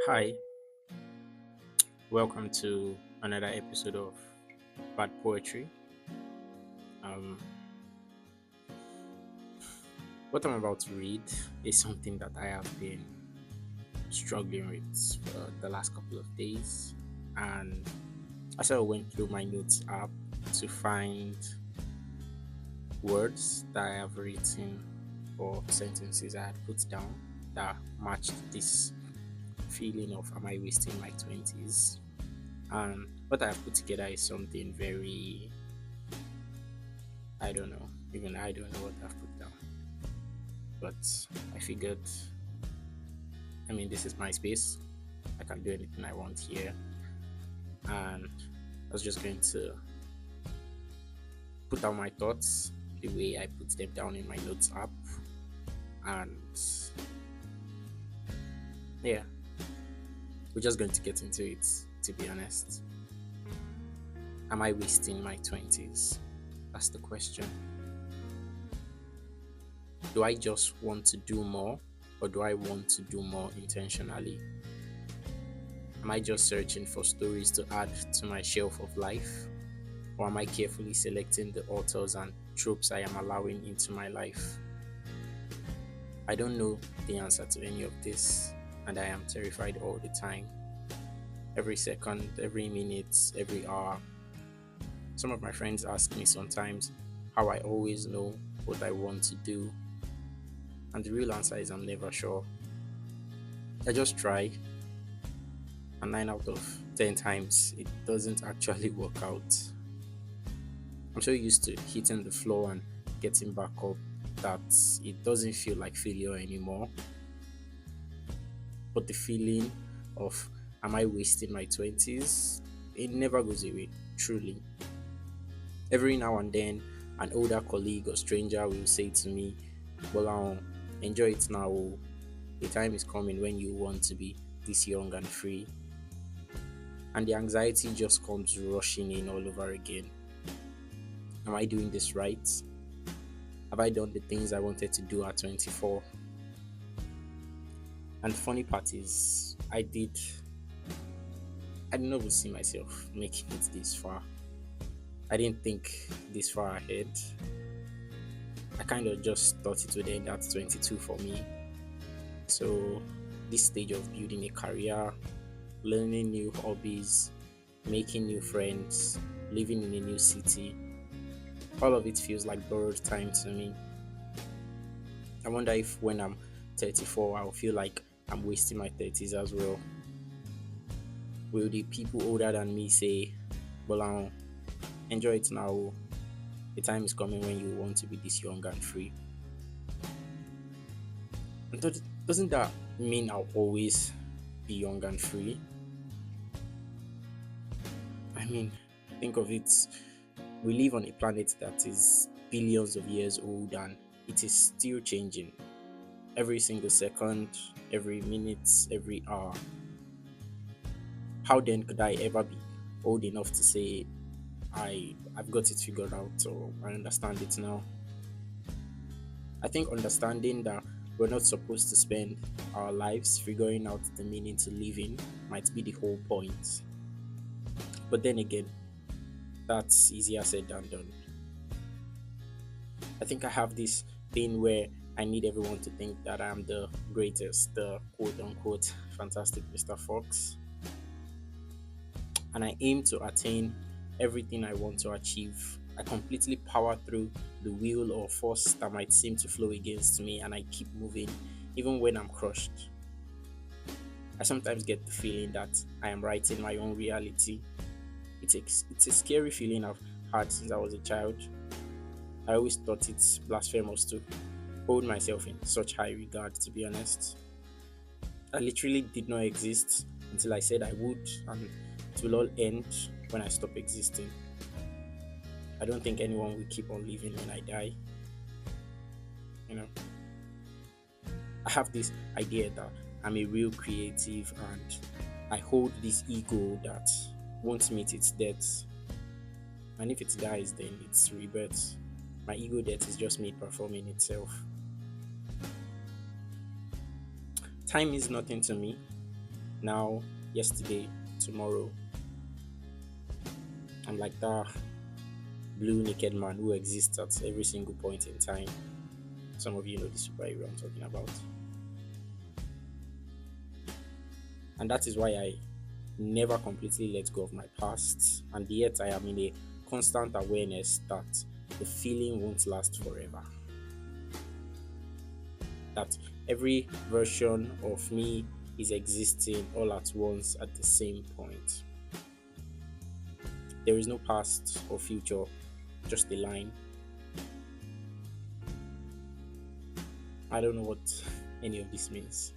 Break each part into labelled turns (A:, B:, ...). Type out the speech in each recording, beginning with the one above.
A: Hi, welcome to another episode of Bad Poetry. Um, what I'm about to read is something that I have been struggling with for the last couple of days, and as I went through my notes app to find words that I have written or sentences I had put down that matched this feeling of am I wasting my 20s? And what I've put together is something very, I don't know, even I don't know what I've put down. But I figured, this is my space. I can do anything I want here. And I was just going to put down my thoughts the way I put them down in my notes app. And yeah, we're just going to get into it, to be honest. Am I wasting my 20s? That's the question. Do I just want to do more, or do I want to do more intentionally? Am I just searching for stories to add to my shelf of life? Or am I carefully selecting the authors and tropes I am allowing into my life? I don't know the answer to any of this, and I am terrified all the time. Every second, every minute, every hour. Some of my friends ask me sometimes how I always know what I want to do, and the real answer is I'm never sure. I just try, and 9 out of 10 times it doesn't actually work out. I'm so used to hitting the floor and getting back up that it doesn't feel like failure anymore. But the feeling of am I wasting my 20s? It never goes away, truly. Every now and then, an older colleague or stranger will say to me, Bola, enjoy it now. Oh. The time is coming when you want to be this young and free. And the anxiety just comes rushing in all over again. Am I doing this right? Have I done the things I wanted to do at 24? And the funny part is, I did not even see myself making it this far. I didn't think this far ahead. I kind of just thought it would end at 22 for me. So, this stage of building a career, learning new hobbies, making new friends, living in a new city, all of it feels like borrowed time to me. I wonder if when I'm 34, I'll feel like I'm wasting my 30s as well. Will the people older than me say, Bolan, enjoy it now. Oh. The time is coming when you want to be this young and free. And doesn't that mean I'll always be young and free? I mean, think of it. We live on a planet that is billions of years old and it is still changing every single second, every minute, every hour. How then could I ever be old enough to say I've got it figured out or I understand it now? I think understanding that we're not supposed to spend our lives figuring out the meaning to living might be the whole point. But then again, that's easier said than done. I think I have this thing where I need everyone to think that I'm the greatest, the quote unquote fantastic Mr. Fox, and I aim to attain everything I want to achieve. I completely power through the wheel or force that might seem to flow against me, and I keep moving even when I'm crushed. I sometimes get the feeling that I am writing my own reality. It's a scary feeling I've had since I was a child. I always thought it's blasphemous to hold myself in such high regard, to be honest. I literally did not exist until I said I would, and it will all end when I stop existing. I don't think anyone will keep on living when I die. You know, I have this idea that I'm a real creative and I hold this ego that won't meet its death. And if it dies, then it's rebirth. My ego death is just me performing itself. Time is nothing to me. Now, yesterday, tomorrow. I'm like that blue naked man who exists at every single point in time. Some of you know the superhero I'm talking about. And that is why I never completely let go of my past. And yet I am in a constant awareness that the feeling won't last forever. That every version of me is existing all at once at the same point. There is no past or future, just a line. I don't know what any of this means,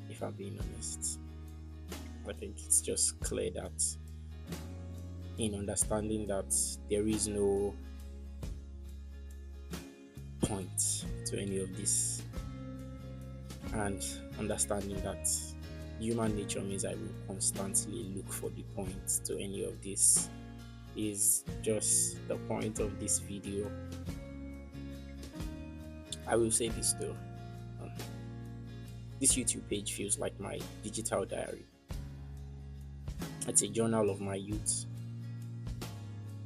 A: if I'm being honest. I think it's just clear that in understanding that there is no point to any of this, and understanding that human nature means I will constantly look for the point to any of this is just the point of this video. I will say this though, this YouTube page feels like my digital diary. It's a journal of my youth.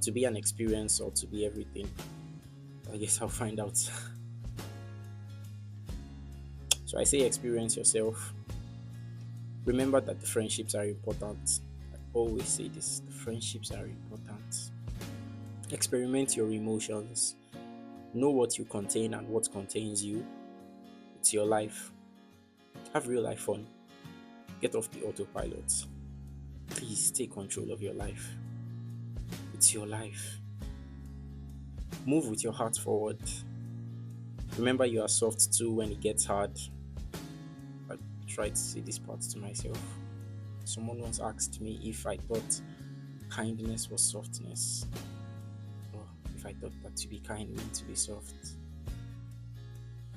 A: To be an experience or to be everything, I guess I'll find out. So I say experience yourself. Remember that the friendships are important. I always say this, the friendships are important. Experiment your emotions. Know what you contain and what contains you. It's your life. Have real life fun. Get off the autopilot. Please take control of your life. It's your life. Move with your heart forward. Remember you are soft too when it gets hard. I try to say this part to myself. Someone once asked me if I thought kindness was softness, or if I thought that to be kind meant to be soft.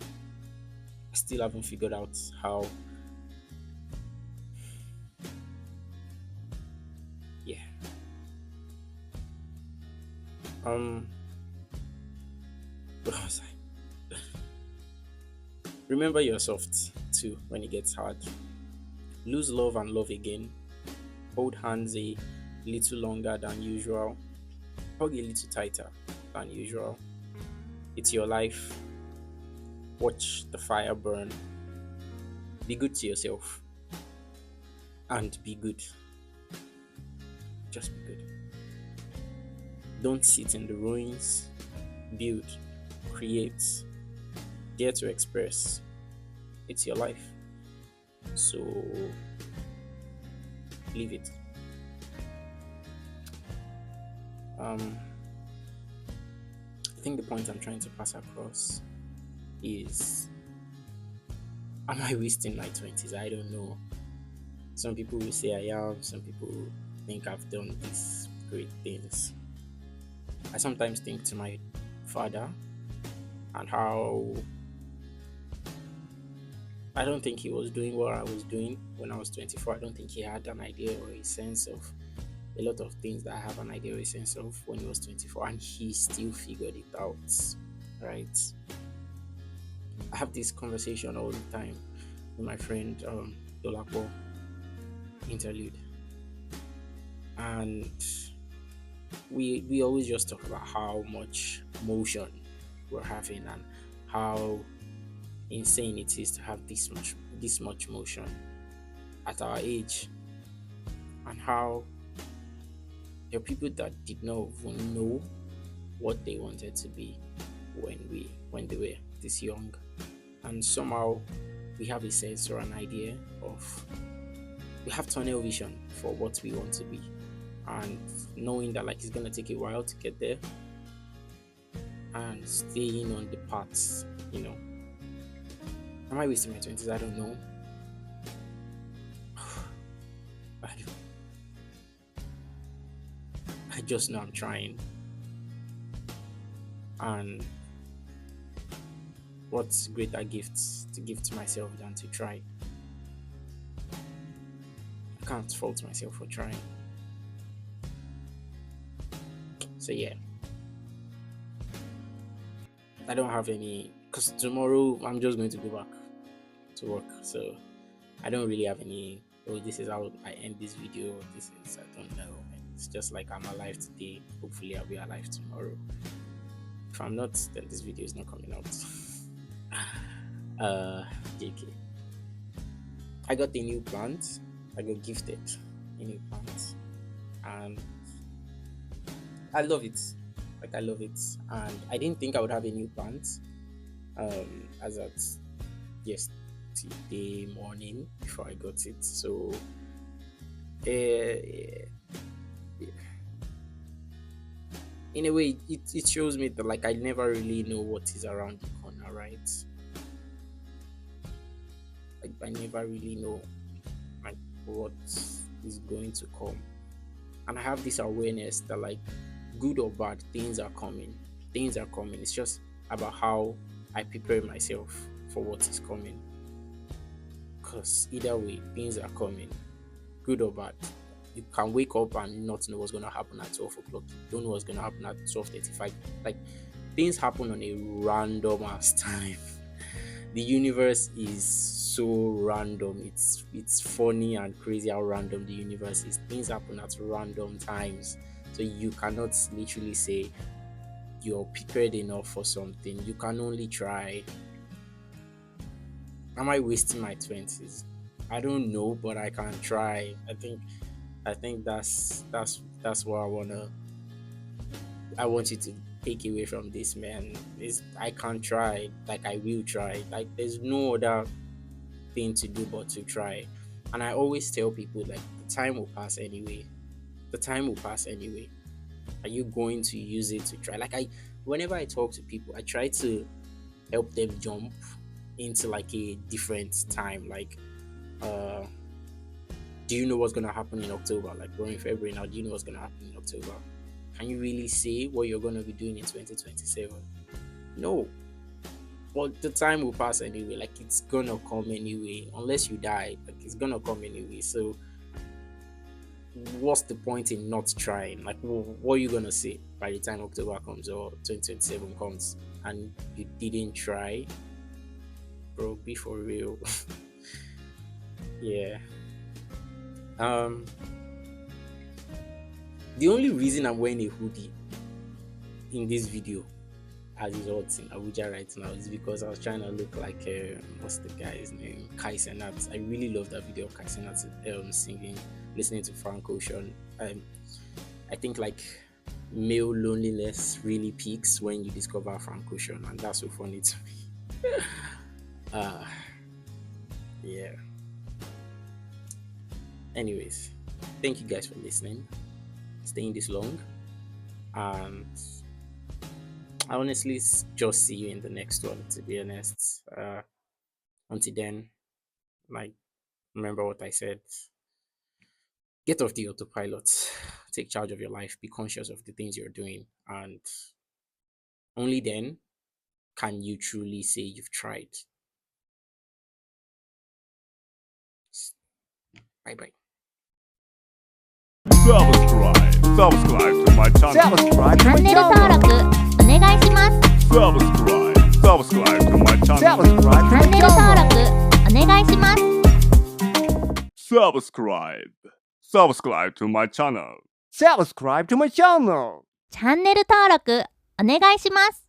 A: I still haven't figured out how. Yeah. What was I? Remember you're soft too when it gets hard. Lose love and love again. Hold hands a little longer than usual. Hug a little tighter than usual. It's your life. Watch the fire burn. Be good to yourself. And be good. Just be good. Don't sit in the ruins. Build. Create. Dare to express. It's your life. So leave it. I think the point I'm trying to pass across is, am I wasting my 20s? I don't know. Some people will say I am, some people think I've done these great things. I sometimes think to my father and how I don't think he was doing what I was doing when I was 24. I don't think he had an idea or a sense of a lot of things that I have an idea or a sense of when he was 24, and he still figured it out, right? I have this conversation all the time with my friend Dolapo Interlude, and we always just talk about how much motion we're having and how insane it is to have this much motion at our age, and how there are people that did not even know what they wanted to be when they were this young, and somehow we have a sense or an idea of, we have tunnel vision for what we want to be, and knowing that like it's gonna take a while to get there, and staying on the paths. Am I wasting my 20s? I don't know. I just know I'm trying. And what's greater gifts to give to myself than to try? I can't fault myself for trying. So yeah. I don't have any, because tomorrow I'm just going to go back to work. So I don't really have any oh, this is how I end this video. This is, I don't know. It's just like I'm alive today. Hopefully, I'll be alive tomorrow. If I'm not, then this video is not coming out. JK. I got a new plant. I got gifted a new plant, and I love it. Like, I love it, and I didn't think I would have a new plant. As at yesterday morning before I got it. So, in a way, it shows me that, like, I never really know what is around the corner, right? I never really know, like, what is going to come, and I have this awareness that, like, good or bad, things are coming. Things are coming. It's just about how I prepare myself for what is coming. Because either way, things are coming, good or bad. You can wake up and not know what's going to happen at 12 o'clock. You don't know what's going to happen at 12:35. Like, things happen on a random ass time. The universe is so random. It's funny and crazy how random the universe is. Things happen at random times. So you cannot literally say you're prepared enough for something. You can only try. Am I wasting my 20s? I don't know, but I can try. I think that's what I want you to take away from this, man. Is I can try. Like, I will try. Like, there's no other thing to do but to try. And I always tell people, like, the time will pass anyway. The time will pass anyway. Are you going to use it to try? Like, whenever I talk to people, I try to help them jump into, like, a different time. Like, do you know what's gonna happen in October? Like, we're in February now. Do you know what's gonna happen in October? Can you really say what you're gonna be doing in 2027? No. But the time will pass anyway. Like, it's gonna come anyway. Unless you die, like, it's gonna come anyway. So what's the point in not trying? Like, what are you gonna say by the time October comes or 2027 comes and you didn't try? Bro, be for real. Yeah. The only reason I'm wearing a hoodie in this video, as is hot in Abuja right now, is because I was trying to look like what's the guy's name? Kai Cenat. I really love that video of Kai Cenat singing, listening to Frank Ocean. I think, like, male loneliness really peaks when you discover Frank Ocean, and that's so funny to me. Yeah. Anyways, thank you guys for listening, staying this long, and I honestly just see you in the next one, to be honest. Until then, like, remember what I said. Get off the autopilot, take charge of your life, be conscious of the things you're doing, and only then can you truly say you've tried. Bye bye.
B: Subscribe to my channel.
C: Subscribe to
D: チャ
C: my
D: ンネル登
C: channel.
D: 録お願いします。
B: Subscribe to my channel.
D: チャンネル登録お願いします。
B: Subscribe to my channel.
C: Subscribe to my channel.
D: チャンネル登録お願いします。